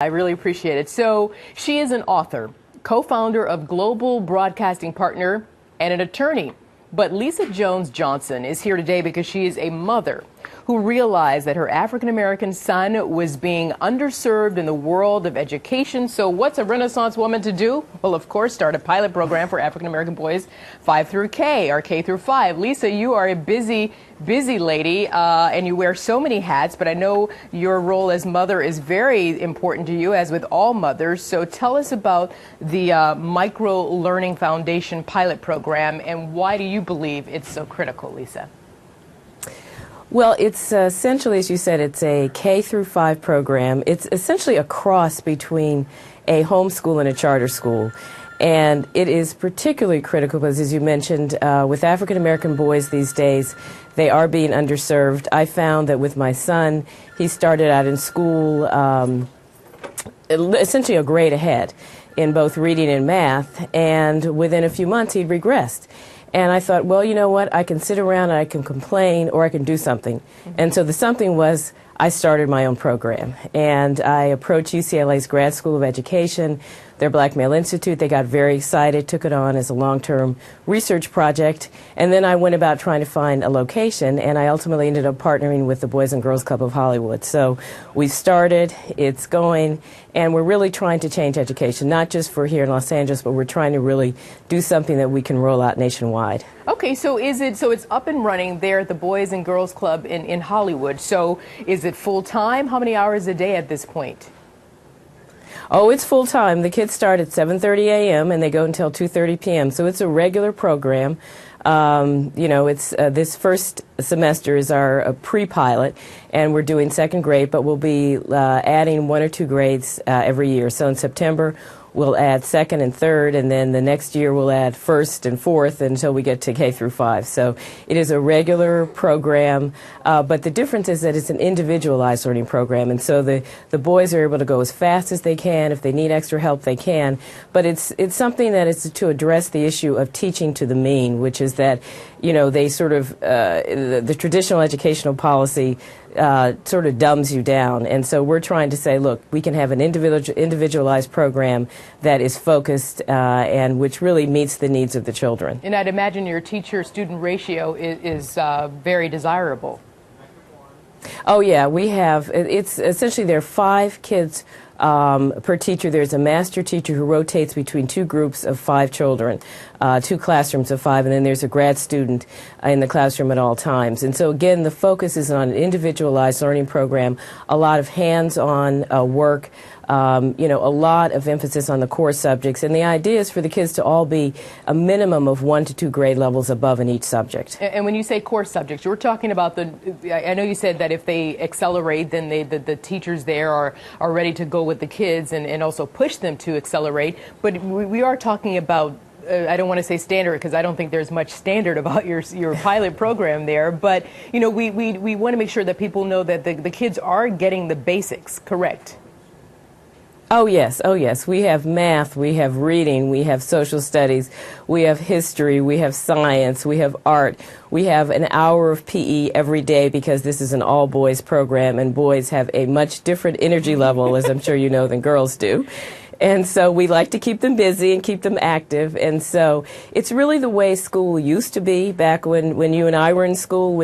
I really appreciate it. So she is an author, co-founder of Global Broadcasting Partner, and an attorney. But Lisa Jones Johnson is here today because she is a mother who realized that her African-American son was being underserved in the world of education. So what's a Renaissance woman to do? Well, of course, start a pilot program for African-American boys 5 through K, or K through 5. Lisa, you are a busy lady, and you wear so many hats, but I know your role as mother is very important to you, as with all mothers. So tell us about the Micro Learning Foundation pilot program, and why do you believe it's so critical, Lisa? Well, it's essentially, as you said, it's a K through 5 program. It's essentially a cross between a homeschool and a charter school. And it is particularly critical because, as you mentioned, with African American boys these days, they are being underserved. I found that with my son, he started out in school essentially a grade ahead in both reading and math, and within a few months he'd regressed. And I thought, well, you know what, I can sit around and I can complain, or I can do something. And so the something was, I started my own program. And I approached UCLA's Grad School of Education, their Black Male Institute. They got very excited, took it on as a long-term research project. And then I went about trying to find a location, and I ultimately ended up partnering with the Boys and Girls Club of Hollywood. So we started, it's going, and we're really trying to change education, not just for here in Los Angeles, but we're trying to really do something that we can roll out nationwide. Okay, so it's up and running there at the Boys and Girls Club in Hollywood. So is it full-time? How many hours a day at this point? Oh, it's full-time. The kids start at 7:30 a.m. and they go until 2:30 p.m. So it's a regular program. You know, it's this first semester is our pre-pilot, and we're doing second grade, but we'll be adding 1 or 2 grades every year. So in September, we'll add second and third, and then the next year we'll add first and fourth until we get to K through 5. So it is a regular program, but the difference is that it's an individualized learning program, and so the boys are able to go as fast as they can. If they need extra help, they can. But it's something that is to address the issue of teaching to the mean, which is that, you know, they sort of, the traditional educational policy sort of dumbs you down. And so we're trying to say, look, we can have an individualized program that is focused and which really meets the needs of the children. And I'd imagine your teacher-student ratio is very desirable. Oh, yeah, we have, it's essentially there are 5 kids per teacher. There's a master teacher who rotates between 2 groups of 5 children, 2 classrooms of 5, and then there's a grad student in the classroom at all times. And so again, the focus is on an individualized learning program, a lot of hands-on work, you know, a lot of emphasis on the core subjects, and the idea is for the kids to all be a minimum of 1 to 2 grade levels above in each subject. And when you say core subjects, you're talking about I know you said that if they accelerate, then the teachers there are ready to go with the kids and also push them to accelerate, but we are talking about I don't want to say standard because I don't think there's much standard about your pilot program there, but you know, we want to make sure that people know that the kids are getting the basics correct. Oh yes, oh yes. We have math, we have reading, we have social studies, we have history, we have science, we have art. We have an hour of PE every day because this is an all-boys program, and boys have a much different energy level, as I'm sure you know, than girls do. And so we like to keep them busy and keep them active. And so it's really the way school used to be back when you and I were in school.